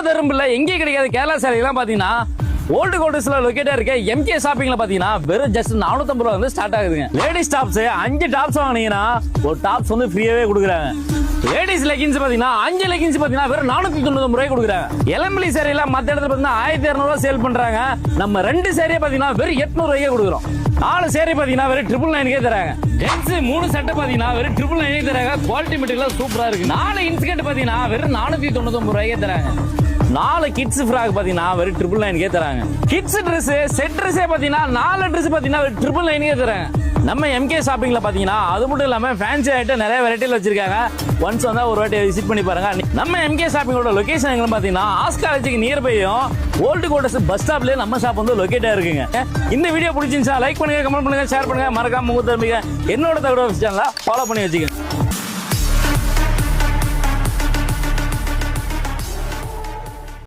தரும்புல எங்கே கிடைக்காத கேரளா சேலைலாம் பாத்தீங்கன்னா ஓல்டு கோட்டர்ஸ்ல லொகேட்டா இருக்க எம்கே ஷாப்பிங்ல பாத்தீங்கன்னா வெறும் ஜஸ்ட் 450 ரூபா வந்து ஸ்டார்ட் ஆகுதுங்க. லேடிஸ் டாப்ஸ் 5 டாப்ஸ் வாங்கினீங்கன்னா ஒரு டாப்ஸ் வந்து ஃப்ரீயாவே கொடுக்குறாங்க. லேடிஸ் லெகின்ஸ் பாத்தீங்கன்னா 5 லெகின்ஸ் பாத்தீங்கன்னா வெறும் 499 ரூபாய் கொடுக்குறாங்க. எலம்பிளி சேரீல மத்த இடத்துல பாத்தீங்கன்னா 1200 ரூபாய் சேல் பண்றாங்க. நம்ம 2 சேரியை பாத்தீங்கன்னா வெறும் 800 ரூபாய்க்கே கொடுக்குறோம். 4 சேரி பாத்தீங்கன்னா வெறும் 999 தராங்க. ஜென்ஸ் 3 செட் பாத்தீங்கன்னா வெறும் 999 தராங்க. குவாலிட்டி மெட்டீரியல் சூப்பரா இருக்கு. 4 இன்ஸ்கர்ட் பாத்தீங்கன்னா வெறும் 499 ரூபாய்க்கே தராங்க. 4 கிட்ஸ் ஃப்ராக் பாத்தீங்கன்னா வெறும் 999 தராங்க. கிட்ஸ் Dress செட் Dress பாத்தீங்கன்னா 4 Dress பாத்தீங்கன்னா வெறும் 999 தராங்க. நம்ம எம்கே ஷாப்பிங்ல பாத்தீங்கன்னா அது மட்டும் இல்லாம ஃபேன்சி ஐட்டம் நிறைய வெரைட்டில வச்சிருக்காங்க. ஒன்ஸ் வந்தா ஒரு வாட்டி விசிட் பண்ணி பாருங்க. நம்ம எம்கே ஷாப்பிங்கோட லொகேஷன் எங்க பாத்தீங்கன்னா ஆஸ்க் காலேஜுக்கு நியர்பையும் ஓல்டு கோட்டர்ஸ் பஸ் ஸ்டாப்லயே நம்ம ஷாப் வந்து லொகேட்டா இருக்குங்க. இந்த வீடியோ பிடிச்சிருந்துச்சா லைக் பண்ணுங்க, கமெண்ட் பண்ணுங்க, ஷேர் பண்ணுங்க, மறக்காம உங்க தம்பிங்க என்னோட தகவல் சேனலை ஃபாலோ பண்ணி வச்சுக்கோங்க.